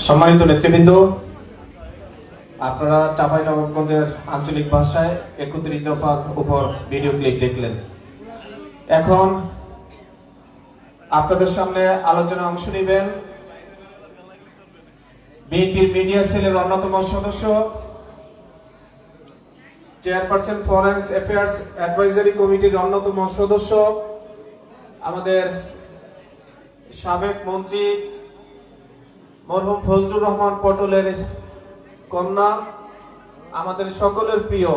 সম্মানিত নেতৃবৃন্দ, আপনারা চাঁপাইনবাবগঞ্জের আঞ্চলিক ভাষায় ৩১ দফার উপর ভিডিও ক্লিপ দেখলেন। এখন আপনাদের সামনে আলোচনায় অংশ নেবেন বিএনপির মিডিয়া সেলের অন্যতম সদস্য, চেয়ারপারসন ফরেন অ্যাফেয়ার্স অ্যাডভাইজারি কমিটির অন্যতম সদস্য, আমাদের সাবেক মন্ত্রী মরহুম ফজলুর রহমান পটলের কন্যা, আমাদের সকলের প্রিয়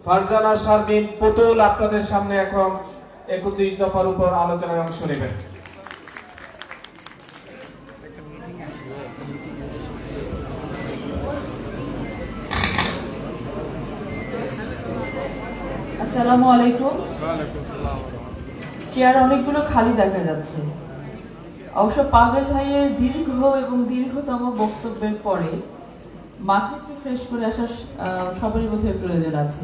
ফারজানা শারমিন পুতুল আপনাদের সামনে এখন ৩১ দফার উপর আলোচনায় অংশ নেবেন। আসসালামু আলাইকুম। চেয়ার অনেকগুলো খালি দেখা যাচ্ছে। অবশ্য পাভেল ভাইয়ের দীর্ঘ এবং দীর্ঘতম বক্তব্যের পরে মাথাকে ফ্রেশ করে আসার সবারই বোধহয় প্রয়োজন আছে।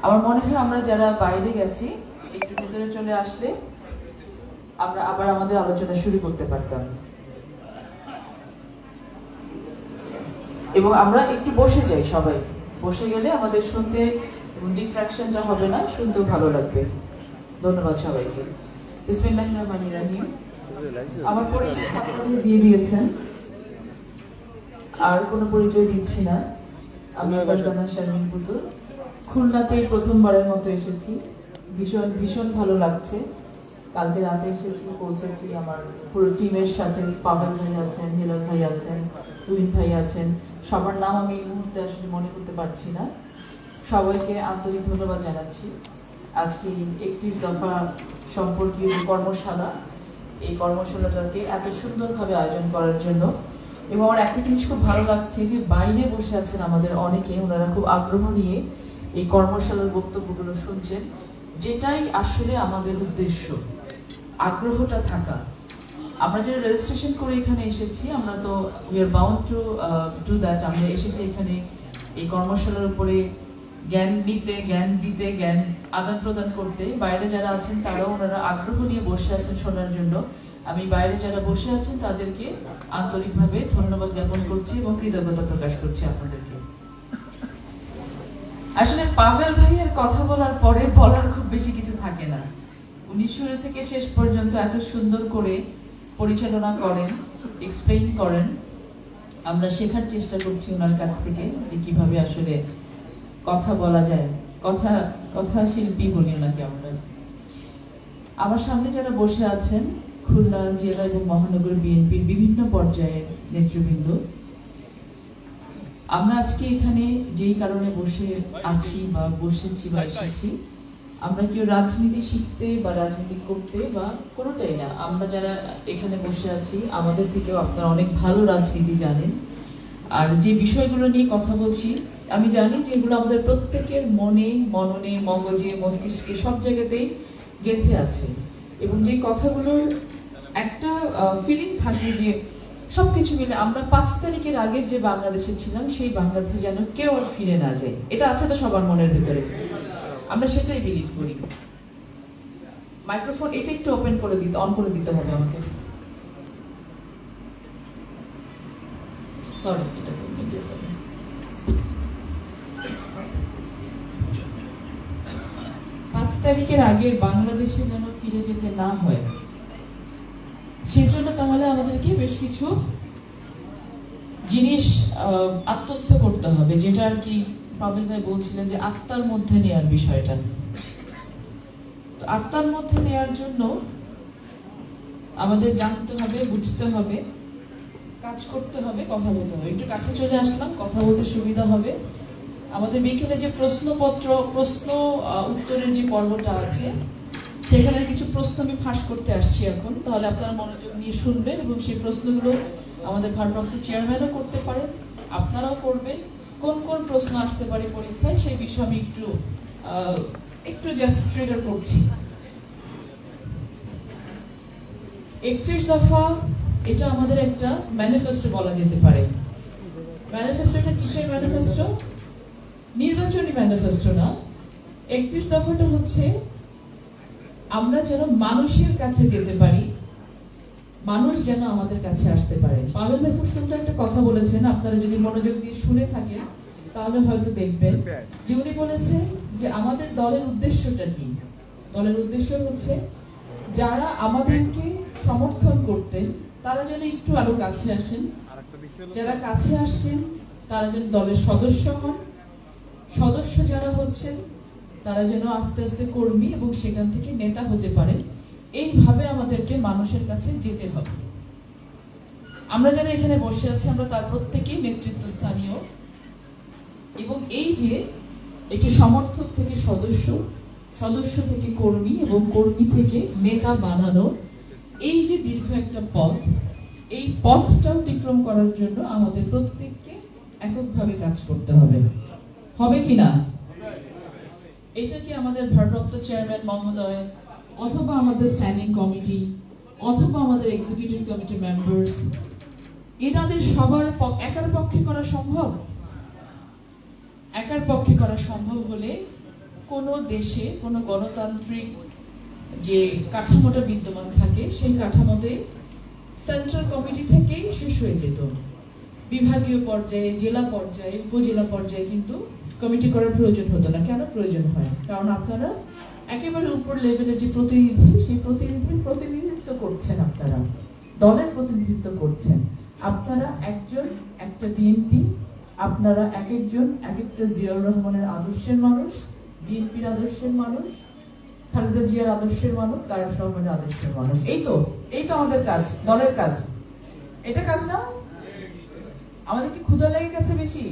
আমার মনে হয় আমরা যারা বাইরে গেছি একটু ভিতরে চলে আসলে আমরা আবার আমাদের আলোচনা শুরু করতে পারতাম, এবং আমরা একটু বসে যাই। সবাই বসে গেলে আমাদের শুনতে ডিস্ট্রাকশনটা হবে না, শুনতেও ভালো লাগবে। ধন্যবাদ সবাইকে। বিসমিল্লাহির রহমানির রহিম। আমার পরিচয় আপনারা দিয়ে দিয়েছেন, আর কোনো পরিচয় দিচ্ছি না। আমি ফারজানা শারমিন পুতুল, খুলনাতেই প্রথমবারের মতো এসেছি। ভীষণ ভীষণ ভালো লাগছে। কালকে রাতে এসেছি, পৌঁছেছি আমার পুরো টিমের সাথে। পাভেল ভাই আছেন, হিলাল ভাই আছেন, তুহিন ভাই আছেন। সবার নাম আমি এই মুহূর্তে আসলে মনে করতে পারছি না। সবাইকে আন্তরিক ধন্যবাদ জানাচ্ছি। আজকে ৩১ দফা সম্পর্কীয় কর্মশালা, এই কর্মশালাটাকে এত সুন্দরভাবে আয়োজন করার জন্য। এবং আমার একটা জিনিস খুব ভালো লাগছে যে বাইরে বসে আছেন আমাদের অনেকে, ওনারা খুব আগ্রহ নিয়ে এই কর্মশালার বক্তব্যগুলো শুনছেন, যেটাই আসলে আমাদের উদ্দেশ্য, আগ্রহটা থাকা। আমরা যারা রেজিস্ট্রেশন করে এখানে এসেছি, আমরা তো we are bound to do that. আমরা এসেছি এখানে এই কর্মশালার উপরে জ্ঞান দিতে, জ্ঞান আদান প্রদান করতে। বাইরে যারা আছেন তারাও ওনারা আগ্রহ নিয়ে বসে আছেন শোনার জন্য। আমি বাইরে যারা বসে আছেন তাদেরকে আন্তরিকভাবে ধন্যবাদ জ্ঞাপন করছি এবং কৃতজ্ঞতা প্রকাশ করছি আপনাদেরকে। আসলে পাভেল ভাইয়ের কথা বলার পরে বলার খুব বেশি কিছু থাকে না। উনি শুরু থেকে শেষ পর্যন্ত এত সুন্দর করে পরিচালনা করেন, এক্সপ্লেইন করেন। আমরা শেখার চেষ্টা করছি ওনার কাছ থেকে যে কিভাবে আসলে কথা বলা যায়, কথা শিল্পী বলি ওনাকে আমরা। আমার সামনে যারা বসে আছেন খুলনা জেলা এবং মহানগর বিএনপির বিভিন্ন পর্যায়ের নেতৃবৃন্দ, আমরা আজকে এখানে যেই কারণে বসে আছি বা বসেছি বা এসেছি, আমরা কেউ রাজনীতি শিখতে বা রাজনীতি করতে বা কোনোটাই না। আমরা যারা এখানে বসে আছি আমাদের থেকেও আপনারা অনেক ভালো রাজনীতি জানেন। আর যে বিষয়গুলো নিয়ে কথা বলছি আমি জানি যে এগুলো আমাদের প্রত্যেকের মনে, মননে, মগজে, মস্তিষ্কে সব জায়গাতেই গেঁথে আছে। এবং যে কথাগুলোর একটা ফিলিং থাকে যে সবকিছু মিলে আমরা ৫ তারিখের আগের যে বাংলাদেশে ছিলাম সেই বাংলাদেশে যেন কেউ আর ফিরে না যায়। এটা আছে তো সবার মনের ভেতরে, আমরা সেটাই বিলিভ করি। মাইক্রোফোন এটা একটু অন করে দিতে হবে আমাকে। সরি, এটা ৫ তারিখের আগের বাংলাদেশে যেন ফিরে যেতে না হয়, সেজন্য তাহলে আমাদেরকে বেশ কিছু জিনিস আত্মস্থ করতে হবে, যেটা আর কি পাভেল ভাই বলছিলেন যে আত্মার মধ্যে নেয়ার বিষয়টা। তো আত্মার মধ্যে নেয়ার জন্য আমাদের জানতে হবে, বুঝতে হবে, কাজ করতে হবে, কথা বলতে হবে। একটু কাছে চলে আসলাম, কথা বলতে সুবিধা হবে। আমাদের বিকেলে যে প্রশ্ন উত্তরের যে পর্বটা আছে, সেখানে কিছু প্রশ্ন আমি ফাঁস করতে আসছি এখন। তাহলে আপনারা মনোযোগ নিয়ে শুনবেন এবং সেই প্রশ্নগুলো আমাদের ভারপ্রাপ্ত চেয়ারম্যানও করতে পারেন, আপনারাও করবেন। কোন কোন প্রশ্ন আসতে পারে পরীক্ষায় সেই বিষয়ে আমি একটু জাস্ট ট্রিগার করছি। ৩১ দফা এটা আমাদের একটা ম্যানিফেস্টো বলা যেতে পারে। ম্যানিফেস্টোটা কিসের ম্যানিফেস্টো? নির্বাচনী ম্যানিফেস্টো না। ৩১ দফাটা হচ্ছে আমরা যেন মানুষের কাছে যেতে পারি, মানুষ যেন আমাদের কাছে আসতে পারে। পাবেল ভাই খুব সুন্দর একটা কথা বলেছেন, আপনারা যদি মনোযোগ দিয়ে শুনে থাকেন তাহলে হয়তো দেখবেন যে উনি বলেছেন যে আমাদের দলের উদ্দেশ্যটা কি। দলের উদ্দেশ্য হচ্ছে যারা আমাদেরকে সমর্থন করতেন তারা যেন একটু আরো কাছে আসেন, যারা কাছে আসছেন তারা যেন দলের সদস্য হন, সদস্য যারা হচ্ছেন তারা যেন আস্তে আস্তে কর্মী এবং সেখান থেকে নেতা হতে পারেন। এইভাবে আমাদেরকে মানুষের কাছে যেতে হবে। আমরা যারা এখানে বসে আছি আমরা তার প্রত্যেকেই নেতৃত্ব স্থানীয়, এবং এই যে একটি সমর্থক থেকে সদস্য, সদস্য থেকে কর্মী এবং কর্মী থেকে নেতা বানানো, এই যে দীর্ঘ একটা পথ, এই পথটা অতিক্রম করার জন্য আমাদের প্রত্যেককে এককভাবে কাজ করতে হবে। হবে কি না? এটা কি আমাদের ভারপ্রাপ্ত চেয়ারম্যান মহোদয় অথবা আমাদের স্ট্যান্ডিং কমিটি অথবা আমাদের এক্সিকিউটিভ কমিটি মেম্বার্স এনাদের সবার একার পক্ষে করা সম্ভব? একার পক্ষে করা সম্ভব হলে কোনো দেশে কোনো গণতান্ত্রিক যে কাঠামোটা বিদ্যমান থাকে সেই কাঠামোতে সেন্ট্রাল কমিটি থেকেই শেষ হয়ে যেত। বিভাগীয় পর্যায়ে, জেলা পর্যায়ে, উপজেলা পর্যায়ে কিন্তু কমিটি করার প্রয়োজন হতো না। কেন প্রয়োজন হয়? কারণ আপনারা একেবারে উপর লেভেলে যে প্রতিনিধি, সেই প্রতিনিধির প্রতিনিধিত্ব করছেন, আপনারা দলের প্রতিনিধিত্ব করছেন। আপনারা একজন একটা বিএনপি, আপনারা এক একজন এক একটা জিয়াউর রহমানের আদর্শের মানুষ, বিএনপির আদর্শের মানুষ, খালেদা জিয়ার আদর্শের মানুষ, তারেক রহমানের আদর্শের মানুষ। এই তো আমাদের কাজ, দলের কাজ। এটা কাজ না? আমাদের কি ক্ষুধা লেগে গেছে বেশি?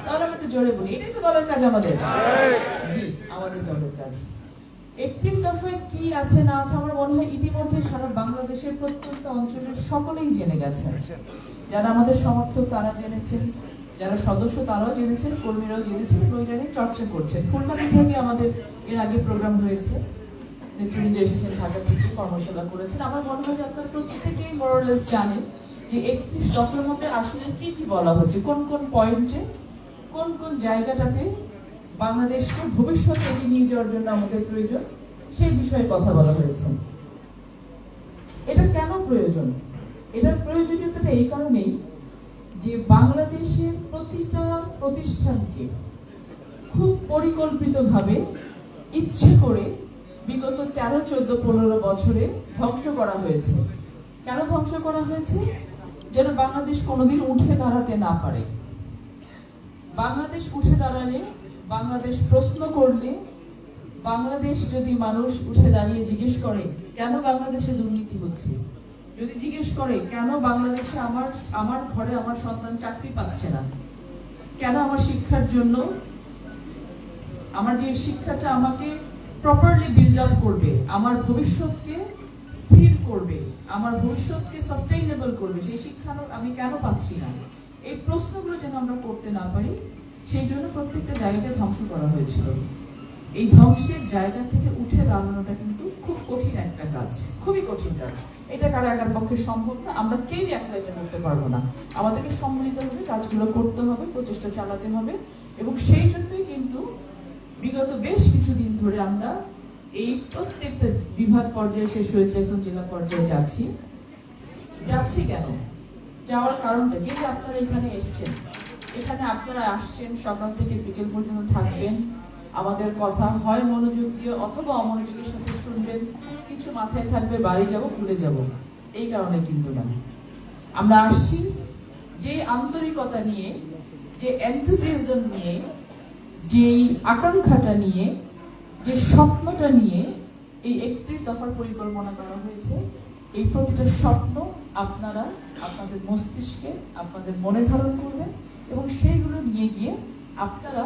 তাহলে আমরা একটু জোরে বলি, এটাই তো দলের কাজ আমাদের। জি, আমাদের দলের কাজ। 31 দফায় কি আছে না আছে আমার মনে হয় ইতিমধ্যে সারা বাংলাদেশের প্রত্যন্ত অঞ্চলের সকলেই জেনে গেছেন। যারা আমাদের সমর্থক তারা জেনেছেন, যারা সদস্য তারাও জেনেছেন, কর্মীরাও জেনেছেন এবং এটা নিয়ে চর্চা করছেন। খুলনা বিভাগে আমাদের এর আগে প্রোগ্রাম হয়েছে, নেতৃবৃন্দ এসেছেন ঢাকা থেকে, কর্মশালা করেছেন। আমার মনে হয় যে আপনারা প্রত্যেকেই মোরলেস জানেন যে 31 দফার মধ্যে আসলে কি কি বলা হচ্ছে, কোন কোন পয়েন্টে, কোন কোন জায়গাটাতে বাংলাদেশকে ভবিষ্যতে এগিয়ে নিয়ে যাওয়ার জন্য আমাদের প্রয়োজন, সেই বিষয়ে কথা বলা হয়েছে। এটা কেন প্রয়োজন? এটার প্রয়োজনীয়তাটা এই কারণেই যে বাংলাদেশের প্রতিটা প্রতিষ্ঠানকে খুব পরিকল্পিতভাবে ইচ্ছে করে বিগত 13, 14, 15 বছরে ধ্বংস করা হয়েছে। কেন ধ্বংস করা হয়েছে? যেন বাংলাদেশ কোনোদিন উঠে দাঁড়াতে না পারে। বাংলাদেশ উঠে দাঁড়ালে, বাংলাদেশ প্রশ্ন করলে, বাংলাদেশ যদি মানুষ উঠে দাঁড়িয়ে জিজ্ঞেস করে কেন বাংলাদেশে দুর্নীতি হচ্ছে, যদি জিজ্ঞেস করে কেন বাংলাদেশে আমার ঘরে আমার সন্তান চাকরি পাচ্ছে না, কেন আমার শিক্ষার জন্য, আমার যে শিক্ষাটা আমাকে প্রপারলি বিল্ড আপ করবে, আমার ভবিষ্যৎকে স্থির করবে, আমার ভবিষ্যৎকে সাস্টেইনেবল করবে, সেই শিক্ষা আমি কেন পাচ্ছি না, এই প্রশ্নগুলো যেন আমরা করতে না পারি, সেই জন্য প্রত্যেকটা জায়গাকে ধ্বংস করা হয়েছিল। এই ধ্বংসের জায়গা থেকে উঠে দাঁড়ানোটা কিন্তু খুব কঠিন একটা কাজ, খুবই কঠিন কাজ। এটা কারো একার পক্ষে সম্ভব না, আমরা কেউই একলা এটা করতে পারবো না। আমাদেরকে সম্মিলিতভাবে কাজগুলো করতে হবে, প্রচেষ্টা চালাতে হবে, এবং সেই জন্যই কিন্তু বিগত বেশ কিছুদিন ধরে আমরা এই প্রত্যেকটা বিভাগ পর্যায়ে শেষ হয়েছে, এখন জেলা পর্যায়ে যাচ্ছি কেন? যাওয়ার কারণটা কি? যে আপনারা এখানে এসছেন, এখানে আপনারা আসছেন, সকাল থেকে বিকেল পর্যন্ত থাকবেন, আমাদের কথা হয় মনোযোগ দিয়ে অথবা অমনোযোগের সাথে শুনবেন, কিছু মাথায় থাকবে বাড়ি যাব ভুলে যাব, এই কারণে কিন্তু না। আমরা আসছি যে আন্তরিকতা নিয়ে, যে এনথুজিয়াজম নিয়ে, যেই আকাঙ্ক্ষাটা নিয়ে, যে স্বপ্নটা নিয়ে এই 31 দফার পরিকল্পনা করা হয়েছে। এই প্রতিটা স্বপ্ন আপনারা আপনাদের মস্তিষ্কে, আপনাদের মনে ধারণ করবেন এবং সেইগুলো নিয়ে গিয়ে আপনারা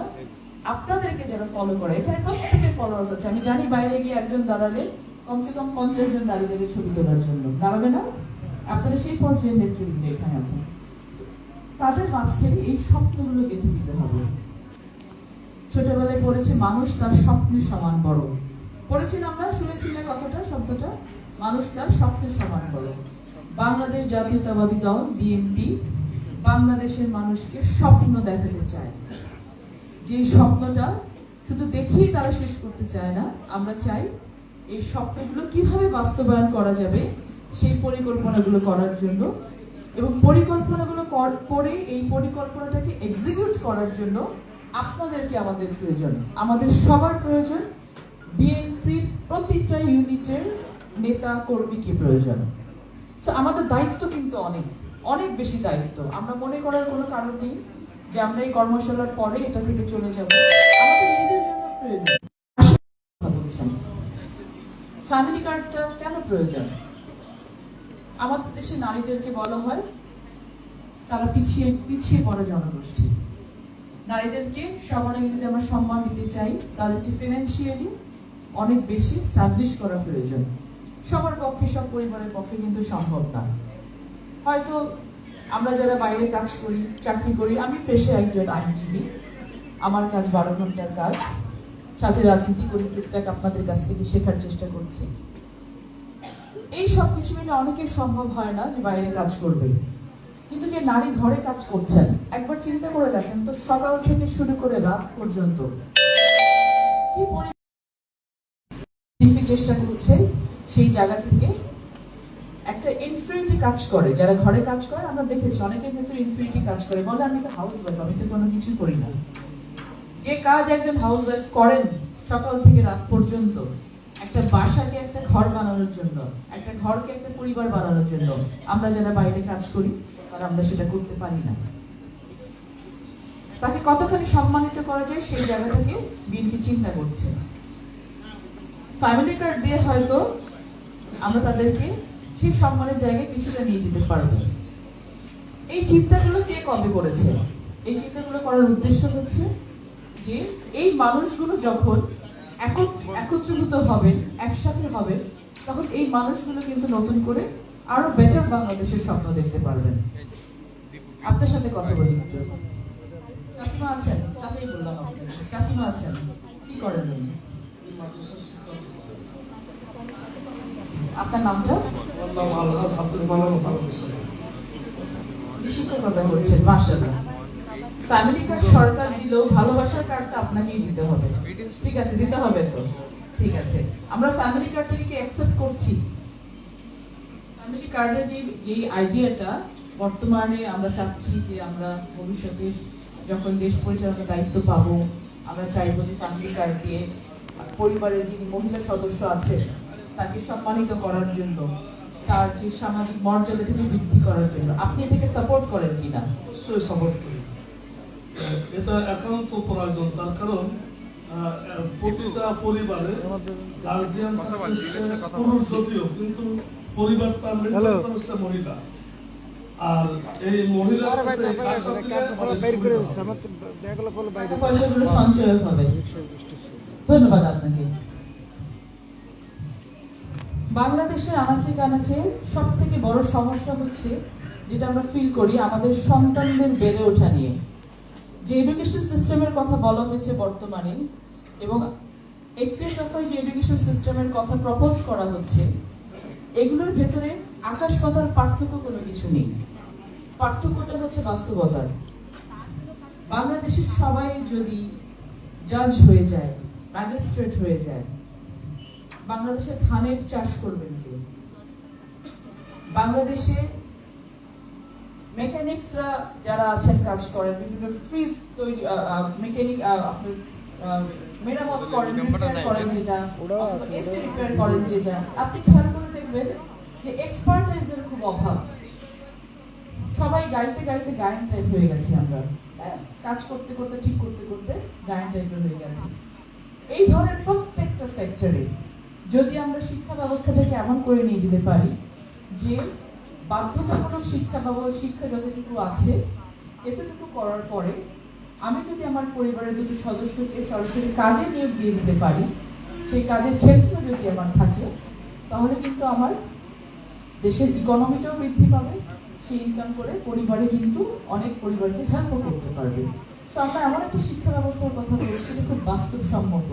আপনাদেরকে যারা ফলো করে, এখানে প্রত্যেকের ফলোয়ার্স আছে, আমি জানি বাইরে গিয়ে একজন দাঁড়ালে কমসে কম 50 জন দাঁড়িয়ে যাবে ছবি তোলার জন্য, দাঁড়াবে না? আপনারা সেই পর্যায়ে নেতৃবৃন্দ এখানে আছেন, তাদের মাঝখানে এই স্বপ্নগুলো গেঁথে দিতে হবে। ছোটবেলায় পড়েছি মানুষ তার স্বপ্নের সমান বড়, পড়েছি না আমরা, শুনেছি না কথাটা, শব্দটা, মানুষ তার স্বপ্নের সমান বড়। বাংলাদেশ জাতীয়তাবাদী দল বিএনপি বাংলাদেশের মানুষকে স্বপ্ন দেখাতে চায়, যে স্বপ্নটা শুধু দেখেই তারা শেষ করতে চায় না। আমরা চাই এই স্বপ্নগুলো কিভাবে বাস্তবায়ন করা যাবে সেই পরিকল্পনাগুলো করার জন্য এবং পরিকল্পনাগুলো করে এই পরিকল্পনাটাকে এক্সিকিউট করার জন্য আপনাদেরকে আমাদের প্রয়োজন, আমাদের সবার প্রয়োজন। বিএনপির প্রতিটা ইউনিটের নেতা কর্মীকে প্রয়োজন। সো আমাদের দায়িত্ব কিন্তু অনেক অনেক বেশি দায়িত্ব। আমরা মনে করার কোনো কারণ নেই যে আমরা এই কর্মশালার পরে এটা থেকে চলে যাব। আমাদের নিজেদের জন্য প্রয়োজন। কথা বলছেন, ফ্যামিলি কার্ডটা কেন প্রয়োজন? আমাদের দেশে নারীদেরকে বলা হয় তারা পিছিয়ে পড়া জনগোষ্ঠী। নারীদেরকে সবার আগে যদি আমরা সম্মান দিতে চাই, তাদেরকে ফিনান্সিয়ালি অনেক বেশি স্টাবলিশ করা প্রয়োজন। সবার পক্ষে, সব পরিবারের পক্ষে কিন্তু সম্ভব না। হয়তো আমরা যারা বাইরে কাজ করি, চাকরি করি, আমি পেশায় একজন আইনজীবী, আমার কাজ 12 ঘন্টার কাজ, সাথে রাজনীতি করি, টুকটাক আপনাদের কাছ থেকে শেখার চেষ্টা করছি। এই সব কিছু মিলে অনেকের সম্ভব হয় না যে বাইরে কাজ করবে, কিন্তু যে নারী ঘরে কাজ করছেন, একবার চিন্তা করে দেখেন তো, সকাল থেকে শুরু করে রাত পর্যন্ত কি চেষ্টা করছে সেই জায়গা থেকে একটা ইনফিনিটি কাজ করে। যারা ঘরে কাজ করে আমরা দেখেছি অনেকের ভেতরে ইনফিনিটি কাজ করে, বলে আমি তো হাউস ওয়াইফ, আমি তো কোনো কিছু করি না। যে কাজ একজন হাউস ওয়াইফ করেন সকাল থেকে রাত পর্যন্ত, একটা বাসাকে একটা ঘর বানানোর জন্য, একটা ঘরকে একটা পরিবার বানানোর জন্য, আমরা যারা বাইরে কাজ করি আর আমরা সেটা করতে পারি না। তাকে কতখানি সম্মানিত করা যায় সেই জায়গাটাকে বিএনপি চিন্তা করছে। ফ্যামিলি কার্ড দিয়ে হয়তো আমরা তাদেরকে সেই সম্মানের জায়গায় কিছুটা নিয়ে যেতে পারবো। এই চিন্তাগুলো কে কবে করেছে? এই চিন্তাগুলো করার উদ্দেশ্য হচ্ছে যে এই মানুষগুলো যখন একত্রীভূত হবেন, একসাথে হবেন, তখন এই মানুষগুলো কিন্তু নতুন করে আরো বেটার বাংলাদেশের স্বপ্ন দেখতে পারবেন। আপনার সাথে কথা বলি। চাচিমা আছেন? চাচাই বললাম আপনাকে। চাচিমা আছেন, কি করেন উনি? আপনার নামটা? শিক্ষকতা করছেন, মাশাআল্লাহ। ফ্যামিলি কার্ড সরকার দিলেও ভালোবাসার কার্ডটা আপনাকেই দিতে হবে। ঠিক আছে, দিতে হবে তো? ঠিক আছে, আমরা ফ্যামিলি কার্ডটাকে কি অ্যাকসেপ্ট করছি? ফ্যামিলি কার্ডের যে আইডিয়াটা বর্তমানে আমরা চাচ্ছি যে আমরা ভবিষ্যতে যখন দেশ পরিচালনার দায়িত্ব পাবো, আমরা চাইবো যে ফ্যামিলি কার্ড দিয়ে পরিবারের যিনি মহিলা সদস্য আছে তাকে সম্মানিত করার জন্য, তার যে সামাজিক মর্যাদাটাকে বৃদ্ধি করার জন্য। আপনি এটাকে সাপোর্ট করেন কিনা? অবশ্যই সাপোর্ট করি। এটা একান্ত প্রয়োজন, তার কারণ প্রতিটা পরিবারে গার্জিয়ান পুরুষ যদিও, কিন্তু পরিবারটা হচ্ছে মহিলা। আর এই মহিলার পয়সাগুলো সঞ্চয় হবে। ধন্যবাদ আপনাকে। বাংলাদেশের আনাচে কানাচে সব থেকে বড় সমস্যা হচ্ছে, যেটা আমরা ফিল করি, আমাদের সন্তানদের বেড়ে ওঠা নিয়ে। যে এডুকেশন সিস্টেমের কথা বলা হয়েছে বর্তমানে, এবং 31 দফায় যে এডুকেশন সিস্টেমের কথা প্রপোজ করা হচ্ছে, এগুলোর ভেতরে আকাশ পাতাল পার্থক্য কোনো কিছু নেই। পার্থক্যটা হচ্ছে বাস্তবতার। বাংলাদেশের সবাই যদি জাজ হয়ে যায়, ম্যাজিস্ট্রেট হয়ে যায়, বাংলাদেশে ধানের চাষ করবেন কে? বাংলাদেশে মেকানিক্সরা যারা আছেন, কাজ করেন, বিভিন্ন ফ্রিজ তৈরি, মেকানিক আপনার মেরামত করেন, রিপেয়ার করেন, যেটা এসি রিপেয়ার করেন, যেটা আপনি খেয়াল করে দেখবেন যে এক্সপার্টাইজের খুব অভাব। সবাই গাইতে গাইতে গায়ন টাইপ হয়ে গেছি আমরা, কাজ করতে করতে, ঠিক করতে করতে গায়ন টাইপের হয়ে গেছে। এই ধরনের প্রত্যেকটা সেক্টরে যদি আমরা শিক্ষা ব্যবস্থাটাকে এমন করে নিয়ে যেতে পারি যে বাধ্যতামূলক শিক্ষা যতটুকু আছে, এতটুকু করার পরে আমি যদি আমার পরিবারের দুটো সদস্যকে সরাসরি কাজে নিয়োগ দিয়ে দিতে পারি, সেই কাজের ক্ষেত্র যদি আমার থাকে, তাহলে কিন্তু আমার দেশের ইকোনমিটাও বৃদ্ধি পাবে। সেই ইনকাম করে পরিবারে কিন্তু অনেক পরিবারকে হেল্পও করতে পারবে। সো আমরা এমন একটা শিক্ষা ব্যবস্থার কথা বলছি যেটা খুব বাস্তবসম্মত।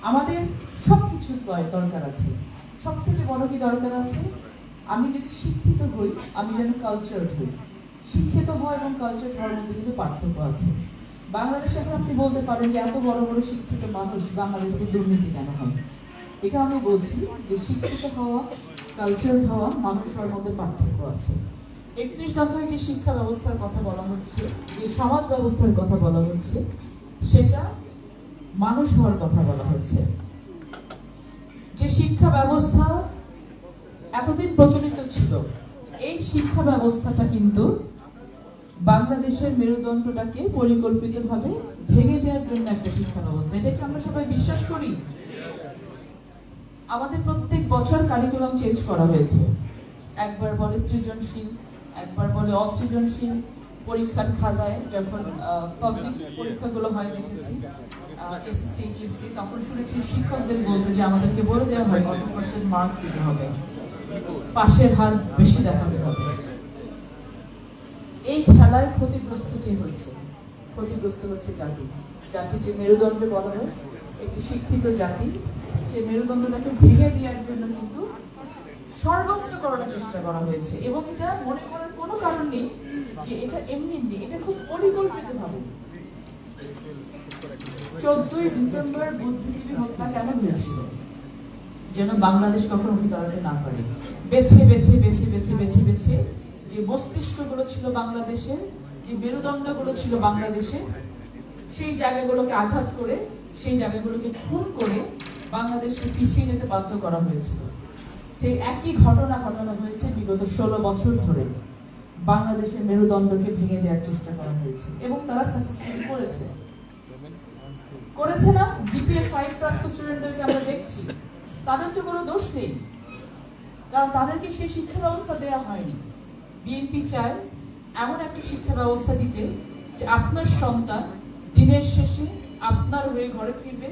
আমাদের সব কিছুর দরকার আছে। সব থেকে বড় কি দরকার আছে? আমি যদি শিক্ষিত হই, আমি যেন কালচারড হই। শিক্ষিত হওয়া এবং কালচার হওয়ার মধ্যে কিন্তু পার্থক্য আছে। বাংলাদেশে এখন আপনি বলতে পারেন যে এত বড় বড় শিক্ষিত মানুষ, বাংলাদেশে দুর্নীতি কেন হয়? এ কারণে বলছি যে শিক্ষিত হওয়া কালচার হওয়া, মানুষ হওয়ার মধ্যে পার্থক্য আছে। 31 দফায় যে শিক্ষা ব্যবস্থার কথা বলা হচ্ছে, যে সমাজ ব্যবস্থার কথা বলা হচ্ছে, সেটা মানুষ হওয়ার কথা বলা হচ্ছে। যে শিক্ষা ব্যবস্থা এতদিন প্রচলিত ছিল, এই শিক্ষা ব্যবস্থাটা কিন্তু বাংলাদেশের মেরুদণ্ডটাকে পরিকল্পিতভাবে ভেঙে দেওয়ার জন্য একটা শিক্ষা ব্যবস্থা। এটাকে আমরা সবাই বিশ্বাস করি। আমাদের প্রত্যেক বছর কারিকুলাম চেঞ্জ করা হয়েছে। একবার বলে সৃজনশীল, একবার বলে অসৃজনশীল। পরীক্ষার খাতায় যখন পাবলিক পরীক্ষাগুলো হয় দেখেছি, এসএসসি এইচএসসি, তখন শুনেছি শিক্ষকদের বলতে যে আমাদেরকে বলে দেওয়া হয় কত % মার্কস দিতে হবে, পাশের হার বেশি দেখাতে হবে। এই খেলায় ক্ষতিগ্রস্ত কে হচ্ছে? ক্ষতিগ্রস্ত হচ্ছে জাতি। জাতি যে মেরুদণ্ড বলা হয়, একটি শিক্ষিত জাতি, যে মেরুদণ্ডটাকে ভেঙে দেওয়ার জন্য কিন্তু সর্বাত্মকরণের চেষ্টা করা হয়েছে। এবং এটা মনে করার কোনো কারণ নেই যে এটা এমনি এমনি, এটা খুব পরিকল্পিতভাবে। 14ই ডিসেম্বর বুদ্ধিজীবী হত্যা কেমন হয়েছিল? যেন বাংলাদেশ কখনো উঠে দাঁড়াতে না পারে। বেছে বেছে বেছে বেছে বেছে বেছে যে মস্তিষ্কগুলো ছিল বাংলাদেশের, যে মেরুদণ্ডগুলো ছিল বাংলাদেশে, সেই জায়গাগুলোকে আঘাত করে, সেই জায়গাগুলোকে খুন করে বাংলাদেশকে পিছিয়ে যেতে বাধ্য করা হয়েছিল। সেই একই ঘটনা ঘটানো হয়েছে বিগত 16 বছর ধরে। বাংলাদেশের মেরুদণ্ডকে ভেঙে দেওয়ার চেষ্টা করা হয়েছে এবং তারা সাকসেসফুলি করেছে না? জিপিএ 5 প্রাপ্ত স্টুডেন্টদেরকে আমরা দেখছি, তাদের তো কোনো দোষ নেই, কারণ তাদেরকে সেই শিক্ষা ব্যবস্থা দেওয়া হয়নি। বিএনপি চায় এমন একটা শিক্ষা ব্যবস্থা দিতে যে আপনার সন্তান দিনের শেষে আপনার হয়ে ঘরে ফিরবে,